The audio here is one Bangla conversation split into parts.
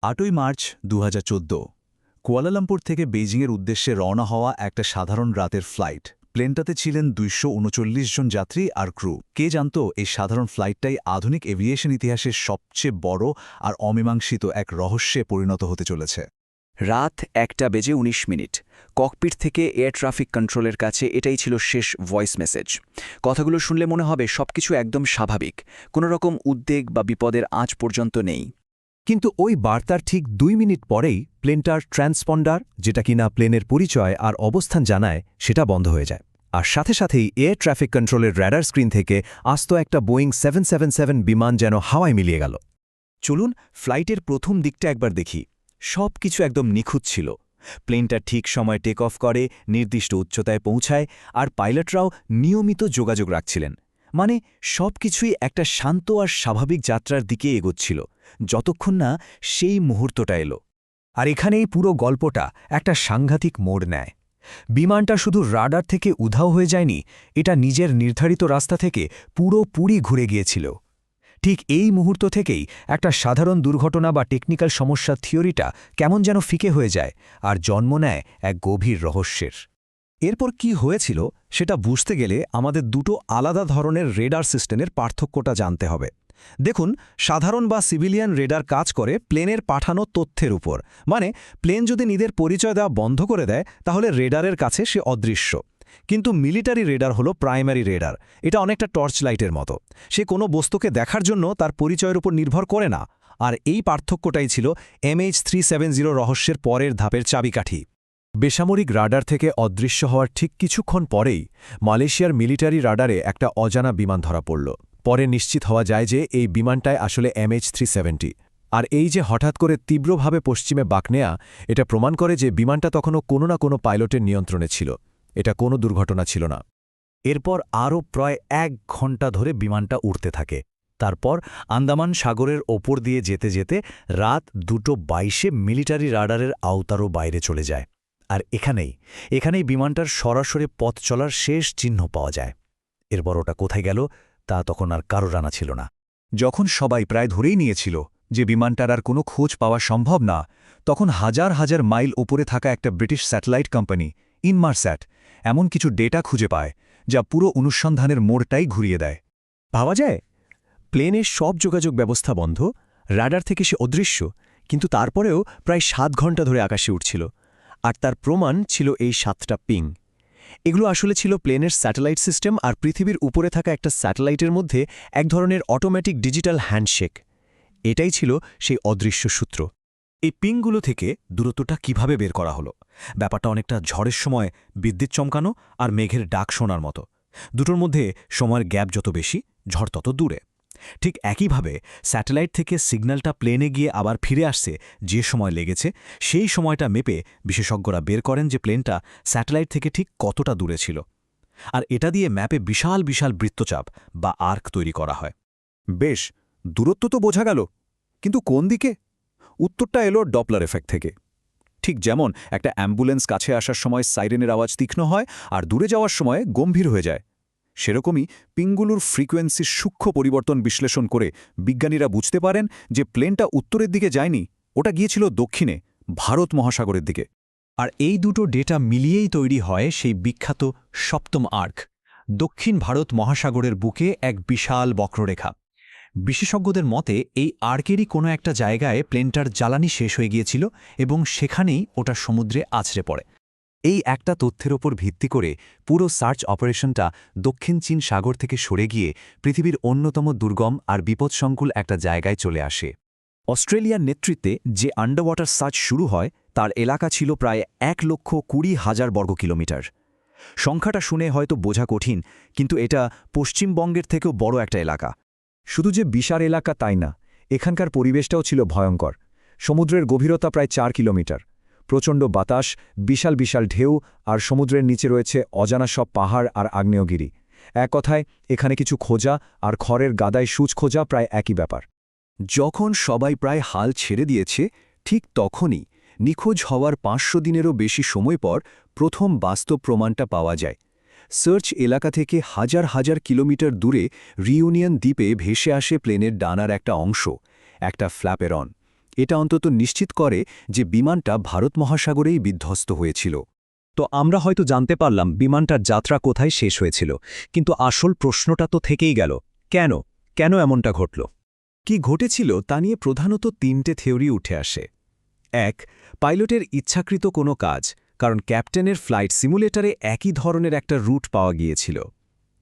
৮ই মার্চ ২০১৪ কুয়ালালামপুর থেকে বেইজিংয়ের উদ্দেশ্যে রওনা হওয়া একটা সাধারণ রাতের ফ্লাইট। প্লেনটাতে ছিলেন ২৩৯ জন যাত্রী আর ক্রু। কে জানত এই সাধারণ ফ্লাইটটাই আধুনিক এভিয়েশন ইতিহাসের সবচেয়ে বড় আর অমীমাংসিত এক রহস্যে পরিণত হতে চলেছে। রাত ১:১৯ ককপিট থেকে এয়ার ট্রাফিক কন্ট্রোলের কাছে এটাই ছিল শেষ ভয়েস মেসেজ। কথাগুলো শুনলে মনে হবে সবকিছু একদম স্বাভাবিক, কোনো রকম উদ্বেগ বা বিপদের আঁচ পর্যন্ত নেই। কিন্তু ওই বার্তার ঠিক ২ মিনিট পরেই প্লেনটার ট্রান্সপন্ডার, যেটা কিনা প্লেনের পরিচয় আর অবস্থান জানায়, সেটা বন্ধ হয়ে যায়। আর সাথে সাথেই এয়ার ট্রাফিক কন্ট্রোলের র্যাডার স্ক্রিন থেকে আস্ত একটা বোয়িং 777 বিমান যেন হাওয়ায় মিলিয়ে গেল। চলুন ফ্লাইটের প্রথম দিকটা একবার দেখি। সব কিছু একদম নিখুঁত ছিল। প্লেনটা ঠিক সময় টেক অফ করে, নির্দিষ্ট উচ্চতায় পৌঁছায়, আর পাইলটরাও নিয়মিত যোগাযোগ রাখছিলেন। মানে সবকিছুই একটা শান্ত আর স্বাভাবিক যাত্রার দিকে এগোচ্ছিল, যতক্ষণ না সেই মুহূর্তটা এলো। আর এখানেই পুরো গল্পটা একটা সাংঘাতিক মোড় নেয়। বিমানটা শুধু রাডার থেকে উধাও হয়ে যায়নি, এটা নিজের নির্ধারিত রাস্তা থেকে পুরোপুরি ঘুরে গিয়েছিল। ঠিক এই মুহূর্ত থেকেই একটা সাধারণ দুর্ঘটনা বা টেকনিক্যাল সমস্যার থিওরিটা কেমন যেন ফিকে হয়ে যায় আর জন্ম নেয় এক গভীর রহস্যের। এরপর কি হয়েছিল সেটা বুঝতে গেলে আমাদের দুটো আলাদা ধরনের রেডার সিস্টেমের পার্থক্যটা জানতে হবে। দেখুন, সাধারণ বা সিভিলিয়ান রেডার কাজ করে প্লেনের পাঠানো তথ্যের উপর। মানে প্লেন যদি নিজের পরিচয় দেওয়া বন্ধ করে দেয় তাহলে রেডারের কাছে সে অদৃশ্য। কিন্তু মিলিটারি রেডার হলো প্রাইমারি রেডার। এটা অনেকটা টর্চ লাইটের মতো। সে কোনো বস্তুকে দেখার জন্য তার পরিচয়ের উপর নির্ভর করে না। আর এই পার্থক্যটাই ছিল MH370 রহস্যের পরের ধাপের চাবিকাঠি। বেসামরিক রাডার থেকে অদৃশ্য হওয়ার ঠিক কিছুক্ষণ পরেই মালয়েশিয়ার মিলিটারি রাডারে একটা অজানা বিমান ধরা পড়ল। পরে নিশ্চিত হওয়া যায় যে এই বিমানটায় আসলে MH370। আর এই যে হঠাৎ করে তীব্রভাবে পশ্চিমে বাঁক নেয়া, এটা প্রমাণ করে যে বিমানটা তখনও কোনো না কোনো পাইলটের নিয়ন্ত্রণে ছিল। এটা কোনো দুর্ঘটনা ছিল না। এরপর আরও প্রায় ১ ঘণ্টা ধরে বিমানটা উড়তে থাকে। তারপর আন্দামান সাগরের ওপর দিয়ে যেতে যেতে রাত ২:২২ মিলিটারি রাডারের আওতারও বাইরে চলে যায়। আর এখানেই বিমানটার সরাসরি পথ চলার শেষ চিহ্ন পাওয়া যায়। এরপর ওটা কোথায় গেল তা তখন আর কারো জানা ছিল না। যখন সবাই প্রায় ধরেই নিয়েছিল যে বিমানটার আর কোনো খোঁজ পাওয়া সম্ভব না, তখন হাজার হাজার মাইল ওপরে থাকা একটা ব্রিটিশ স্যাটেলাইট কোম্পানি ইনমারস্যাট এমন কিছু ডেটা খুঁজে পায় যা পুরো অনুসন্ধানের মোড়টাই ঘুরিয়ে দেয়। ভাবা যায়, প্লেনের সব যোগাযোগ ব্যবস্থা বন্ধ, রাডার থেকে সে অদৃশ্য, কিন্তু তারপরেও প্রায় ৭ ঘণ্টা ধরে আকাশে উঠছিল। আর তার প্রমাণ ছিল এই ৭টা পিং। এগুলো আসলে ছিল প্লেনের স্যাটেলাইট সিস্টেম আর পৃথিবীর উপরে থাকা একটা স্যাটেলাইটের মধ্যে এক ধরনের অটোমেটিক ডিজিটাল হ্যান্ডশেক। এটাই ছিল সেই অদৃশ্য সূত্র। এই পিংগুলো থেকে দূরত্বটা কিভাবে বের করা হলো? ব্যাপারটা অনেকটা ঝড়ের সময় বিদ্যুৎ চমকানো আর মেঘের ডাক শোনার মতো। দুটোর মধ্যে সময়ের গ্যাপ যত বেশি, ঝড় তত দূরে। ঠিক একইভাবে স্যাটেলাইট থেকে সিগন্যালটা প্লেনে গিয়ে আবার ফিরে আসছে যে সময় লেগেছে, সেই সময়টা মেপে বিশেষজ্ঞরা বের করেন যে প্লেনটা স্যাটেলাইট থেকে ঠিক কতটা দূরে ছিল। আর এটা দিয়ে ম্যাপে বিশাল বিশাল বৃত্তচাপ বা আর্ক তৈরি করা হয়। বেশ, দূরত্ব তো বোঝা গেল, কিন্তু কোন দিকে? উত্তরটা এলো ডপলার এফেক্ট থেকে। ঠিক যেমন একটা অ্যাম্বুলেন্স কাছে আসার সময় সাইরেনের আওয়াজ তীক্ষ্ণ হয় আর দূরে যাওয়ার সময় গম্ভীর হয়ে যায়, সেরকমই পিংগুলোর ফ্রিকোয়েন্সির সূক্ষ্ম পরিবর্তন বিশ্লেষণ করে বিজ্ঞানীরা বুঝতে পারেন যে প্লেনটা উত্তরের দিকে যায়নি, ওটা গিয়েছিল দক্ষিণে, ভারত মহাসাগরের দিকে। আর এই দুটো ডেটা মিলিয়েই তৈরি হয় সেই বিখ্যাত সপ্তম আর্ক, দক্ষিণ ভারত মহাসাগরের বুকে এক বিশাল বক্ররেখা। বিশেষজ্ঞদের মতে এই আর্কেরই কোনো একটা জায়গায় প্লেনটার জ্বালানি শেষ হয়ে গিয়েছিল এবং সেখানেই ওটা সমুদ্রে আছড়ে পড়ে। এই একটা তথ্যের ওপর ভিত্তি করে পুরো সার্চ অপারেশনটা দক্ষিণ চীন সাগর থেকে সরে গিয়ে পৃথিবীর অন্যতম দুর্গম আর বিপদসংকুল একটা জায়গায় চলে আসে। অস্ট্রেলিয়ার নেতৃত্বে যে আন্ডারওয়াটার সার্চ শুরু হয় তার এলাকা ছিল প্রায় ১,২০,০০০ বর্গ কিলোমিটার। সংখ্যাটা শুনে হয়তো বোঝা কঠিন, কিন্তু এটা পশ্চিমবঙ্গের থেকেও বড় একটা এলাকা। শুধু যে বিশাল এলাকা তাই না, এখানকার পরিবেশটাও ছিল ভয়ঙ্কর। সমুদ্রের গভীরতা প্রায় ৪ কিলোমিটার, প্রচণ্ড বাতাস, বিশাল বিশাল ঢেউ, আর সমুদ্রের নিচে রয়েছে অজানা সব পাহাড় আর আগ্নেয়গিরি। এক কথায় এখানে কিছু খোঁজা আর খড়ের গাদায় সূচ খোঁজা প্রায় একই ব্যাপার। যখন সবাই প্রায় হাল ছেড়ে দিয়েছে, ঠিক তখনই নিখোঁজ হওয়ার ৫০০ দিনেরও বেশি সময় পর প্রথম বাস্তব প্রমাণটা পাওয়া যায়। সার্চ এলাকা থেকে হাজার হাজার কিলোমিটার দূরে রিউনিয়ন দ্বীপে ভেসে আসে প্লেনের ডানার একটা অংশ, একটা ফ্ল্যাপেরন। এটা অন্তত নিশ্চিত করে যে বিমানটা ভারত মহাসাগরেই বিধ্বস্ত হয়েছিল। তো আমরা হয়তো জানতে পারলাম বিমানটার যাত্রা কোথায় শেষ হয়েছিল, কিন্তু আসল প্রশ্নটা তো থেকেই গেল, কেন কেন এমনটা ঘটল? কি ঘটেছিল তা নিয়ে প্রধানত 3টে থিওরি উঠে আসে। 1. পাইলটের ইচ্ছাকৃত কোনো কাজ, কারণ ক্যাপ্টেনের ফ্লাইট সিমুলেটরে একই ধরনের একটা রুট পাওয়া গিয়েছিল।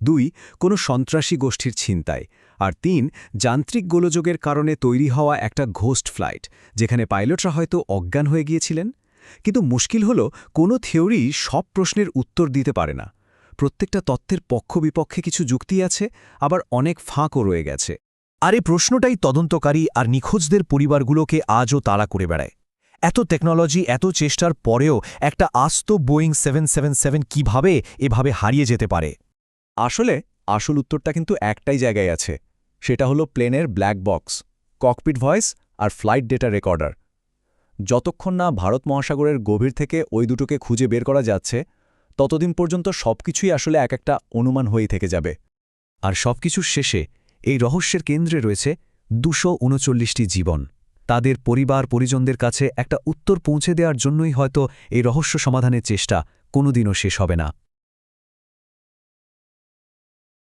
2. কোনো সন্ত্রাসী গোষ্ঠীর ছিনতাই। আর 3. যান্ত্রিক গোলযোগের কারণে তৈরি হওয়া একটা ঘোস্ট ফ্লাইট, যেখানে পাইলটরা হয়তো অজ্ঞান হয়ে গিয়েছিলেন। কিন্তু মুশকিল হল, কোনো থিওরি সব প্রশ্নের উত্তর দিতে পারে না। প্রত্যেকটা তত্ত্বের পক্ষ বিপক্ষে কিছু যুক্তি আছে, আবার অনেক ফাঁকও রয়ে গেছে। আর এই প্রশ্নটাই তদন্তকারী আর নিখোঁজদের পরিবারগুলোকে আজও তাড়া করে বেড়ায়। এত টেকনোলজি, এত চেষ্টার পরেও একটা আস্ত বোয়িং 777 কিভাবে এভাবে হারিয়ে যেতে পারে? আসলে আসল উত্তরটা কিন্তু একটাই জায়গায় আছে, সেটা হলো প্লেনের ব্ল্যাক বক্স, ককপিট ভয়েস আর ফ্লাইট ডেটা রেকর্ডার। যতক্ষণ না ভারত মহাসাগরের গভীর থেকে ওই দুটোকে খুঁজে বের করা যাচ্ছে, ততদিন পর্যন্ত সবকিছুই আসলে এক একটা অনুমান হয়েই থেকে যাবে। আর সবকিছুর শেষে এই রহস্যের কেন্দ্রে রয়েছে 239টি জীবন। তাদের পরিবার পরিজনদের কাছে একটা উত্তর পৌঁছে দেওয়ার জন্যই হয়তো এই রহস্য সমাধানের চেষ্টা কোনোদিনও শেষ হবে না।